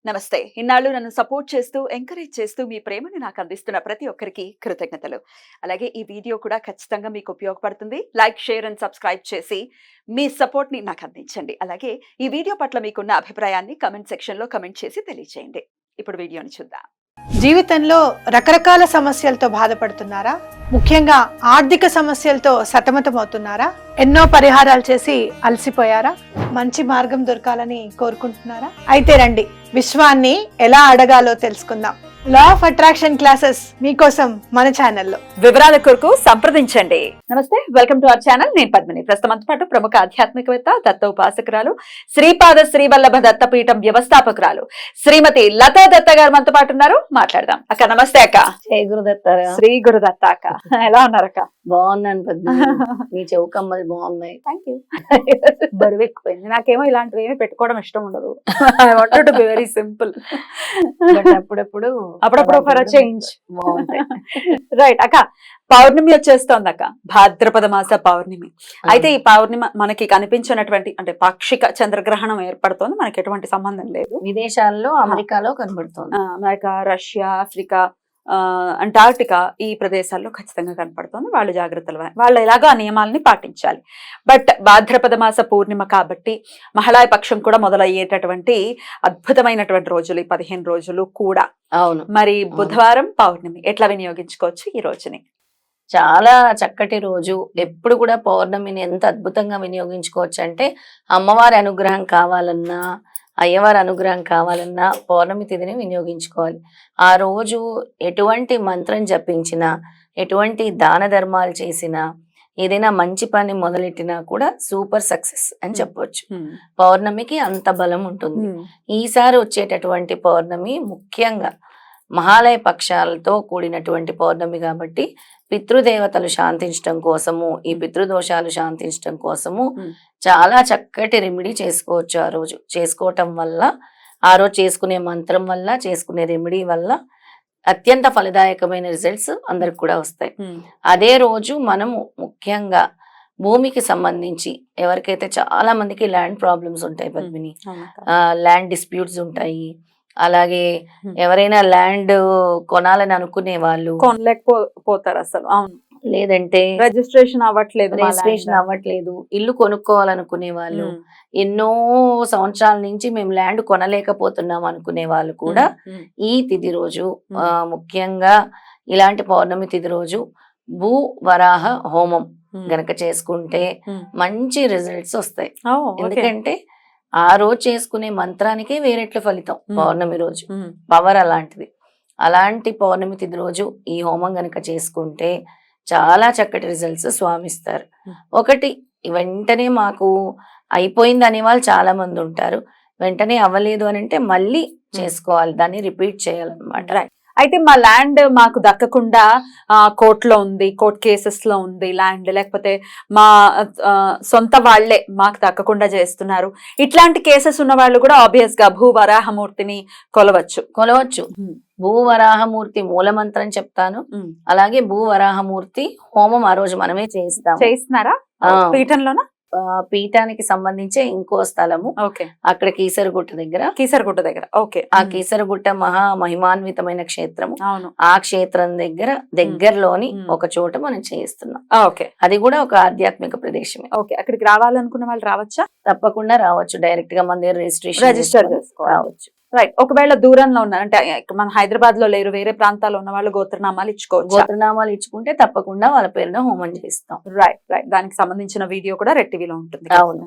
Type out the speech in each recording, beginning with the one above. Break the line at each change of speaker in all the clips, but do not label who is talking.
నమస్తే. ఇన్నాళ్ళు నన్ను సపోర్ట్ చేస్తూ, ఎంకరేజ్ చేస్తూ మీ ప్రేమని నాకు అందిస్తున్న ప్రతి ఒక్కరికి కృతజ్ఞతలు. అలాగే ఈ వీడియో కూడా ఖచ్చితంగా మీకు ఉపయోగపడుతుంది. లైక్, షేర్ అండ్ సబ్స్క్రైబ్ చేసి మీ సపోర్ట్‌ని నాకు అందించండి. అలాగే ఈ వీడియో పట్ల మీకున్న అభిప్రాయాన్ని కామెంట్ సెక్షన్‌లో కామెంట్ చేసి తెలియజేయండి. ఇప్పుడు వీడియోని చూద్దాం.
జీవితంలో రకరకాల సమస్యలతో బాధపడుతున్నారా? ముఖ్యంగా ఆర్థిక సమస్యలతో సతమతమవుతున్నారా? ఎన్నో పరిహారాలు చేసి అలసిపోయారా? మంచి మార్గం దొరకాలని కోరుకుంటున్నారా? అయితే రండి, విశ్వాన్ని ఎలా అడగాలో తెలుసుకుందాం. లా ఆఫ్ అట్రాక్షన్ క్లాసెస్ మీకోసం మన ఛానల్లో.
వివరాల కొరకు సంప్రదించండి. నమస్తే, వెల్కమ్ టు అవర్ ఛానల్. నేను పద్మిని. ప్రస్తుతం పాటు ప్రముఖ ఆధ్యాత్మికవేత్త, దత్త ఉపాసకురాలు, శ్రీపాద శ్రీవల్లభ దత్తపీఠం వ్యవస్థాపకురాలు శ్రీమతి లతా దత్త గారు మనతో పాటు ఉన్నారు. మాట్లాడదాం. అక్క నమస్తే. అక్క
శ్రీ గురుదత్త.
శ్రీ గురుదత్త. అక్క ఎలా ఉన్నారు అక్క?
బాగున్నాను పద్మిని. నీ చెవుకమ్మలు బాగున్నాయి.
Thank you. బరువు ఎక్కువైంది. నాకేమో ఇలాంటివి ఏమి పెట్టుకోవడం ఇష్టం ఉండదు. I wanted to be very simple.
అప్పుడప్పుడు
ఫర్ అ చేంజ్
బాగుంటాయి.
రైట్ అక్క, పౌర్ణమి వచ్చేస్తోంది అక్క. భాద్రపద మాస పౌర్ణమి. అయితే ఈ పౌర్ణమి మనకి కనిపించినటువంటి అంటే పాక్షిక చంద్రగ్రహణం ఏర్పడుతోంది. మనకి ఎటువంటి సంబంధం లేదు.
విదేశాల్లో అమెరికాలో కనబడుతుంది.
అమెరికా, రష్యా, ఆఫ్రికా, అంటార్టికా ఈ ప్రదేశాల్లో ఖచ్చితంగా కనపడుతుంది. వాళ్ళు వాళ్ళు ఎలాగో ఆ నియమాలని పాటించాలి. బట్ భాద్రపద మాస పూర్ణిమ కాబట్టి మహిళా పక్షం కూడా మొదలయ్యేటటువంటి అద్భుతమైనటువంటి రోజులు ఈ 15 రోజులు కూడా.
అవును.
మరి బుధవారం పౌర్ణమి ఎట్లా వినియోగించుకోవచ్చు ఈ రోజుని?
చాలా చక్కటి రోజు. ఎప్పుడు కూడా పౌర్ణమిని ఎంత అద్భుతంగా వినియోగించుకోవచ్చు అంటే, అమ్మవారి అనుగ్రహం కావాలన్నా, అయ్యవారి అనుగ్రహం కావాలన్నా పౌర్ణమి తిథిని వినియోగించుకోవాలి. ఆ రోజు ఎటువంటి మంత్రం జపించినా, ఎటువంటి దాన ధర్మాలు చేసినా, ఏదైనా మంచి పని మొదలెట్టినా కూడా సూపర్ సక్సెస్ అని చెప్పొచ్చు. పౌర్ణమికి అంత బలం ఉంటుంది. ఈసారి వచ్చేటటువంటి పౌర్ణమి ముఖ్యంగా మహాలయ పక్షాలతో కూడినటువంటి పౌర్ణమి కాబట్టి పితృదేవతలు శాంతించడం కోసము, ఈ పితృదోషాలు శాంతించడం కోసము చాలా చక్కటి రెమెడీ చేసుకోవచ్చు. ఆ రోజు చేసుకోవటం వల్ల, ఆ రోజు చేసుకునే మంత్రం వల్ల, చేసుకునే రెమెడీ వల్ల అత్యంత ఫలదాయకమైన రిజల్ట్స్ అందరికి కూడా వస్తాయి. అదే రోజు మనము ముఖ్యంగా భూమికి సంబంధించి ఎవరికైతే చాలా మందికి ల్యాండ్ ప్రాబ్లమ్స్ ఉంటాయి పద్మిని, ల్యాండ్ డిస్ప్యూట్స్ ఉంటాయి. అలాగే ఎవరైనా ల్యాండ్ కొనాలని అనుకునే వాళ్ళు
కొనలేకపోతారు అసలు. అవును.
లేదంటే
రిజిస్ట్రేషన్
అవ్వట్లేదు, ఇల్లు కొనుక్కోవాలనుకునే వాళ్ళు, ఎన్నో సంవత్సరాల నుంచి మేము ల్యాండ్ కొనలేకపోతున్నాం అనుకునే వాళ్ళు కూడా ఈ తిథి రోజు, ముఖ్యంగా ఇలాంటి పౌర్ణమి తిథి రోజు భూ వరాహ హోమం గనక చేసుకుంటే మంచి రిజల్ట్స్ వస్తాయి. ఎందుకంటే ఆ రోజు చేసుకునే మంత్రానికే వేరెట్ల ఫలితం. పౌర్ణమి రోజు పవర్ అలాంటిది. అలాంటి పౌర్ణమి తిథి రోజు ఈ హోమం గనక చేసుకుంటే చాలా చక్కటి రిజల్ట్స్ స్వామిస్తారు. ఒకటి, వెంటనే మాకు అయిపోయింది అనే వాళ్ళు చాలా మంది ఉంటారు. వెంటనే అవ్వలేదు అని అంటే మళ్ళీ చేసుకోవాలి, దాన్ని రిపీట్ చేయాలన్నమాట.
అయితే మా ల్యాండ్ మాకు దక్కకుండా కోర్టులో ఉంది, కోర్ట్ కేసెస్ లో ఉంది ల్యాండ్, లేకపోతే మా సొంత వాళ్లే మాకు దక్కకుండా చేస్తున్నారు. ఇట్లాంటి కేసెస్ ఉన్న వాళ్ళు కూడా ఆబ్వియస్ గా భూవరాహమూర్తిని కొలవచ్చు. భూవరాహమూర్తి మూలమంత్రం చెప్తాను. అలాగే భూవరాహమూర్తి హోమం ఆ రోజు మనమే చేస్తున్నారా పీఠంలోనా? పీఠానికి సంబంధించే ఇంకో స్థలము అక్కడ కీసరగుట్ట దగ్గర. ఆ కీసరగుట్ట మహా మహిమాన్వితమైన క్షేత్రము. ఆ క్షేత్రం దగ్గరలోని ఒక చోట మనం చేయిస్తున్నాం. అది కూడా ఒక ఆధ్యాత్మిక ప్రదేశమే. అక్కడికి రావాలనుకున్న వాళ్ళు రావచ్చా?
తప్పకుండా రావచ్చు. డైరెక్ట్ గా మన దగ్గర రిజిస్టర్
చేసుకోవచ్చు. రైట్. ఒకవేళ దూరంలో ఉన్నారు అంటే మన హైదరాబాద్ లో లేరు, వేరే ప్రాంతాల్లో ఉన్న వాళ్ళు గోత్రనామాలు
ఇచ్చుకుంటే తప్పకుండా వాళ్ళ పేరున హోమం చేస్తాం.
రైట్. దానికి సంబంధించిన వీడియో కూడా రెడ్ టీవీలో ఉంటుంది.
అవును.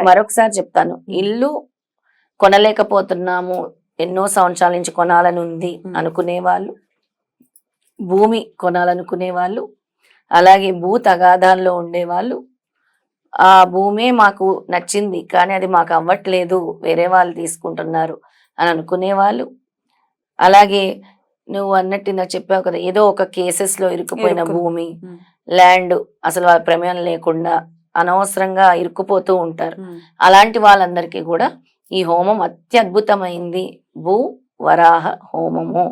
మరొకసారి చెప్తాను, ఇల్లు కొనలేకపోతున్నాము, ఎన్నో సంవత్సరాల నుంచి కొనాలని ఉంది అనుకునే వాళ్ళు, భూమి కొనాలనుకునే వాళ్ళు, అలాగే భూ తగాదాల్లో ఉండేవాళ్ళు, ఆ భూమే మాకు నచ్చింది కానీ అది మాకు అవ్వట్లేదు, వేరే వాళ్ళు తీసుకుంటున్నారు అని అనుకునే వాళ్ళు, అలాగే నువ్వు అన్నట్టు నాకు చెప్పావు కదా, ఏదో ఒక కేసెస్ లో ఇరుక్కుపోయిన భూమి, ల్యాండ్ అసలు వాళ్ళ ప్రమేయం లేకుండా అనవసరంగా ఇరుక్కుపోతూ ఉంటారు. అలాంటి వాళ్ళందరికీ కూడా ఈ హోమం అత్యద్భుతమైంది. భూ వరాహ హోమము.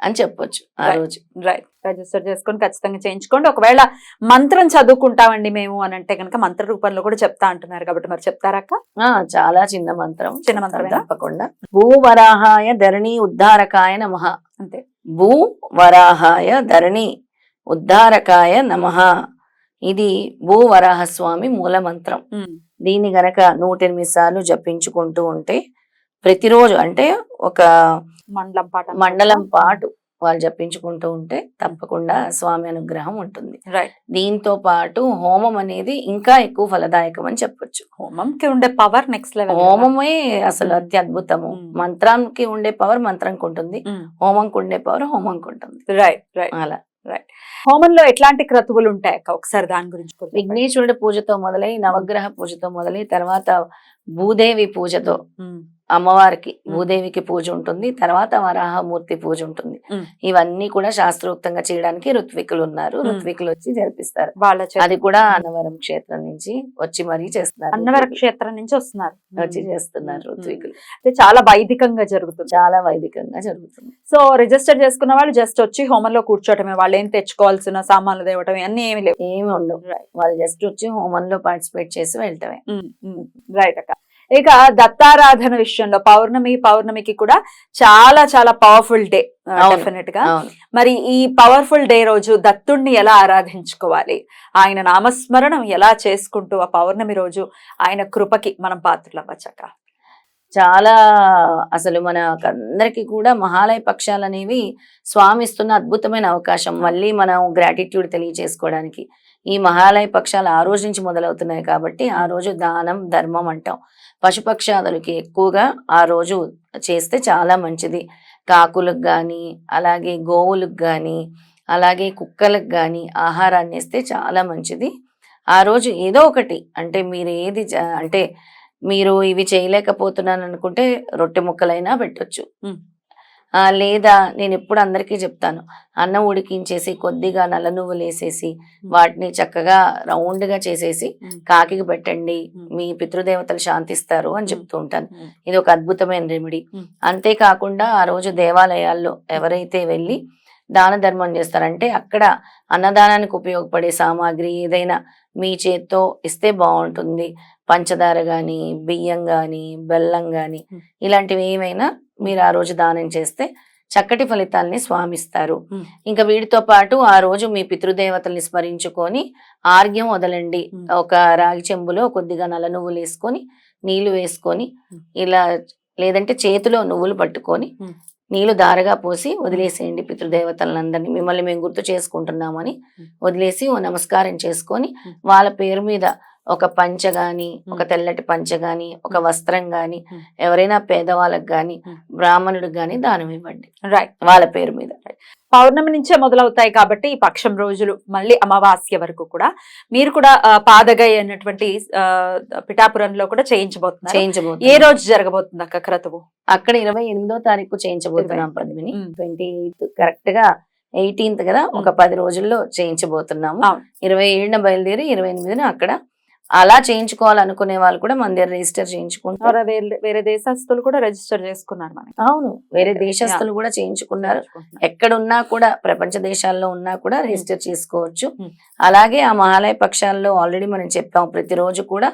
అని చెప్పొచ్చు ఆ
Right.
రోజు.
రైట్, రిజిస్టర్ చేసుకొని ఖచ్చితంగా చేయించుకోండి. ఒకవేళ మంత్రం చదువుకుంటామండి మేము అని అంటే కనుక మంత్ర రూపంలో కూడా చెప్తా అంటున్నారు కాబట్టి మరి చెప్తారక్క?
చాలా చిన్న మంత్రం,
చిన్న మంత్రమేనా?
తప్పకుండా. భూవరాహాయ ధరణి ఉద్ధారకాయ నమః.
అంతే.
భూవరాహాయ ధరణి ఉద్ధారకాయ నమః. ఇది భూవరాహ స్వామి మూల మంత్రం. దీన్ని గనక 108 సార్లు జపించుకుంటూ ఉంటే ప్రతిరోజు అంటే ఒక మండలం పాటు వాళ్ళు జపించుకుంటూ ఉంటే తప్పకుండా స్వామి అనుగ్రహం ఉంటుంది.
రైట్.
దీంతో పాటు హోమం అనేది ఇంకా ఎక్కువ ఫలదాయకం అని చెప్పొచ్చు.
హోమంకి ఉండే పవర్ నెక్స్ట్ లెవెల్.
హోమమే అసలు అత్యద్భుతము. మంత్రానికి ఉండే పవర్ మంత్రంకి ఉంటుంది, హోమంకి ఉండే పవర్ హోమంకి ఉంటుంది.
Right right.
అలా
రైట్. హోమంలో ఎట్లాంటి క్రతువులు ఉంటాయి అక్క? ఒకసారి దాని గురించి కూడా చెప్పండి.
విఘ్నేశ్వరుడి పూజతో మొదలై నవగ్రహ పూజతో మొదలై తర్వాత భూదేవి పూజతో అమ్మవారికి భూదేవికి పూజ ఉంటుంది, తర్వాత వరాహమూర్తి పూజ ఉంటుంది. ఇవన్నీ కూడా శాస్త్రోక్తంగా చేయడానికి ఋత్వికులు ఉన్నారు. ఋత్వికులు వచ్చి జరిపిస్తారు. అది కూడా అన్నవరం క్షేత్రం నుంచి వచ్చి మరీ చేస్తున్నారు.
అన్నవరం క్షేత్రం నుంచి వస్తున్నారు,
వచ్చి చేస్తున్నారు ఋత్వికులు.
అంటే చాలా వైదికంగా జరుగుతుంది.
చాలా వైదికంగా జరుగుతుంది.
సో రిజిస్టర్ చేసుకున్న వాళ్ళు జస్ట్ వచ్చి హోమంలో కూర్చోటమే, వాళ్ళు ఏం తెచ్చుకోవాల్సిన సామాన్లు తేవటం అన్ని ఏమి లేవు,
ఏమి ఉండవు. వాళ్ళు జస్ట్ వచ్చి హోమంలో పార్టిసిపేట్ చేసి వెళ్తామే.
రైట్ అక్క. ఇక దత్తారాధన విషయంలో పౌర్ణమికి కూడా చాలా చాలా పవర్ఫుల్ డే డెఫినెట్ గా. మరి ఈ పవర్ఫుల్ డే రోజు దత్తుణ్ణి ఎలా ఆరాధించుకోవాలి, ఆయన నామస్మరణం ఎలా చేసుకుంటూ ఆ పౌర్ణమి రోజు ఆయన కృపకి మనం పాత్రలు అవ్వచ్చక్క?
చాలా అసలు మనకందరికి కూడా మహాలయ పక్షాలు అనేవి స్వామి ఇస్తున్న అద్భుతమైన అవకాశం. మళ్ళీ మనం గ్రాటిట్యూడ్ తెలియజేసుకోవడానికి ఈ మహాలయ పక్షాలు ఆ రోజు నుంచి మొదలవుతున్నాయి కాబట్టి ఆ రోజు దానం ధర్మం అంటాం. పశుపక్షాదులకి ఎక్కువగా ఆ రోజు చేస్తే చాలా మంచిది. కాకులకు కానీ అలాగే గోవులకు కానీ అలాగే కుక్కలకు కానీ ఆహారాన్ని ఇస్తే చాలా మంచిది. ఆ రోజు ఏదో ఒకటి అంటే మీరు ఏది అంటే మీరు ఇవి చేయలేకపోతున్నాను అనుకుంటే రొట్టె ముక్కలైనా పెట్టొచ్చు. లేదా నేను ఎప్పుడు అందరికీ చెప్తాను, అన్నం ఉడికించేసి కొద్దిగా నల్ల నువ్వులు వేసేసి వాటిని చక్కగా రౌండ్ గా చేసేసి కాకికి పెట్టండి, మీ పితృదేవతలు శాంతిస్తారు అని చెప్తూ ఉంటాను. ఇది ఒక అద్భుతమైన రెమెడీ. అంతేకాకుండా ఆ రోజు దేవాలయాల్లో ఎవరైతే వెళ్ళి దాన ధర్మం చేస్తారంటే అక్కడ అన్నదానానికి ఉపయోగపడే సామాగ్రి ఏదైనా మీ చేత్తో ఇస్తే బాగుంటుంది. పంచదార గాని, బియ్యం గాని, బెల్లం గాని ఇలాంటివి ఏమైనా మీరు ఆ రోజు దానం చేస్తే చక్కటి ఫలితాలని స్వామిస్తారు. ఇంకా వీటితో పాటు ఆ రోజు మీ పితృదేవతల్ని స్మరించుకొని ఆర్ఘ్యం వదలండి. ఒక రాగి చెంబులో కొద్దిగా నల్ల నువ్వులు వేసుకొని నీళ్లు వేసుకొని ఇలా, లేదంటే చేతిలో నువ్వులు పట్టుకొని నీళ్లు దారగా పోసి వదిలేసేయండి. పితృదేవతలందరినీ మిమ్మల్ని మేము గుర్తు చేసుకుంటున్నామని వదిలేసి ఓ నమస్కారం చేసుకొని వాళ్ళ పేరు మీద ఒక పంచ గాని, ఒక తెల్లటి పంచ గాని, ఒక వస్త్రం గాని, ఎవరైనా పేదవాళ్ళకి గాని బ్రాహ్మణుడికి గాని దానం ఇవ్వండి.
రైట్.
వాళ్ళ పేరు మీద.
పౌర్ణమి నుంచే మొదలవుతాయి కాబట్టి ఈ పక్షం రోజులు మళ్ళీ అమావాస్య వరకు కూడా మీరు కూడా పాదగై అన్నటువంటి పిఠాపురంలో కూడా చేయించబోతున్నారు. ఏ రోజు జరగబోతుంది అక్క క్రతువు?
అక్కడ 28వ తారీఖు చేయించబోతున్నాం పద్మిని. 28 కరెక్ట్ గా 18th కదా, ఒక 10 రోజుల్లో చేయించబోతున్నాము. 27న బయలుదేరి 28న అక్కడ. అలా చేయించుకోవాలనుకునే వాళ్ళు కూడా మన దగ్గర రిజిస్టర్ చేయించుకుంటారు.
వేరే దేశస్తులు కూడా రిజిస్టర్ చేసుకున్నారు మనకి.
అవును, వేరే దేశస్తులు కూడా చేయించుకున్నారు. ఎక్కడున్నా కూడా ప్రపంచ దేశాల్లో ఉన్నా కూడా రిజిస్టర్ చేసుకోవచ్చు. అలాగే ఆ మహాలయ పక్షాల్లో ఆల్రెడీ మనం చెప్పాం, ప్రతిరోజు కూడా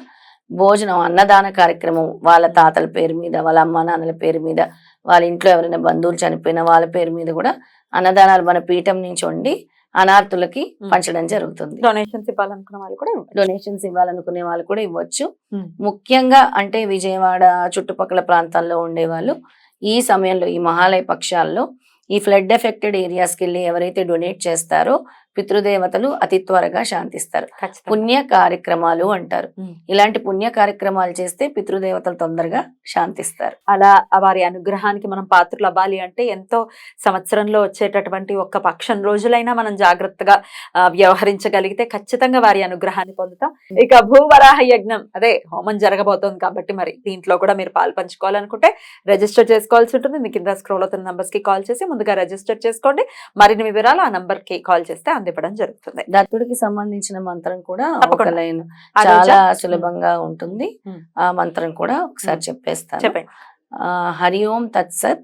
భోజనం అన్నదాన కార్యక్రమం వాళ్ళ తాతల పేరు మీద, వాళ్ళ అమ్మ నాన్నల పేరు మీద, వాళ్ళ ఇంట్లో ఎవరైనా బంధువులు చనిపోయిన వాళ్ళ పేరు మీద కూడా అన్నదానాలు మన పీఠం నుంచి వండి అనార్థులకి పంచడం జరుగుతుంది.
డొనేషన్స్
ఇవ్వాలనుకునే వాళ్ళు కూడా ఇవ్వచ్చు. ముఖ్యంగా అంటే విజయవాడ చుట్టుపక్కల ప్రాంతాల్లో ఉండే వాళ్ళు ఈ సమయంలో ఈ మహాలయ పక్షాల్లో ఈ ఫ్లడ్ ఎఫెక్టెడ్ ఏరియాస్కి వెళ్ళి ఎవరైతే డొనేట్ చేస్తారో పితృదేవతలు అతి త్వరగా శాంతిస్తారు. పుణ్య కార్యక్రమాలు అంటారు. ఇలాంటి పుణ్య కార్యక్రమాలు చేస్తే పితృదేవతలు తొందరగా శాంతిస్తారు.
అలా వారి అనుగ్రహానికి మనం పాత్రలు అవ్వాలి అంటే ఎంతో సంవత్సరంలో వచ్చేటటువంటి ఒక్క పక్షం రోజులైనా మనం జాగ్రత్తగా వ్యవహరించగలిగితే ఖచ్చితంగా వారి అనుగ్రహాన్ని పొందుతాం. ఇక భూవరాహ యజ్ఞం అదే హోమం జరగబోతోంది కాబట్టి మరి దీంట్లో కూడా మీరు పాలు పంచుకోవాలనుకుంటే రిజిస్టర్ చేసుకోవాల్సి ఉంటుంది. మీ కింద స్క్రోల్ అవుతున్న నంబర్స్ కి కాల్ చేసి ముందుగా రిజిస్టర్ చేసుకోండి. మరిన్ని వివరాలు ఆ నంబర్ కి కాల్ చేస్తే అందివ్వడం జరుగుతుంది.
దత్తుడికి సంబంధించిన మంత్రం కూడా ఒక లైన్ చాలా సులభంగా ఉంటుంది. ఆ మంత్రం కూడా ఒకసారి చెప్పేస్తాను.
చెప్పండి.
హరి ఓం తత్సత్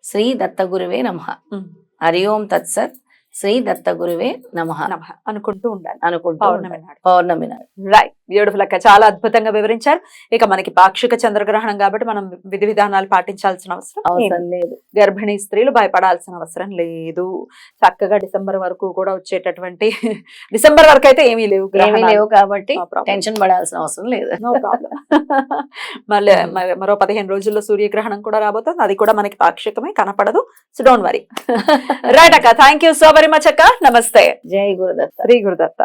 శ్రీ దత్త గురువే నమః. హరి ఓం తత్సత్ శ్రీ దత్త గురువే నమః
నమః అనుకుంటూ ఉండాలి
అనుకుంటూ
పౌర్ణమి
ఉండాలి.
నాడు.
పౌర్ణమి నాడు.
రైట్, బ్యూటిఫుల్ అక్క, చాలా అద్భుతంగా వివరించారు. ఇక మనకి పాక్షిక చంద్రగ్రహణం కాబట్టి మనం విధి విధానాలు పాటించాల్సిన అవసరం ఏమీ
అవసరం లేదు.
గర్భిణీ స్త్రీలు భయపడాల్సిన అవసరం లేదు. చక్కగా డిసెంబర్ వరకు కూడా వచ్చేటటువంటి డిసెంబర్ వరకు అయితే ఏమీ లేవు
ఏమీ
గ్రహణాలు.
లేవు కాబట్టి
No problem.
టెన్షన్ పడాల్సిన అవసరం లేదు.
No problem. మళ్ళీ మరో 15 రోజుల్లో సూర్యగ్రహణం కూడా రాబోతుంది. అది కూడా మనకి పాక్షికమే, కనపడదు. So don't worry. రైట్ అక్క, thank you so very much అక్క. నమస్తే.
జై గురుదత్త.
శ్రీ గురుదత్త.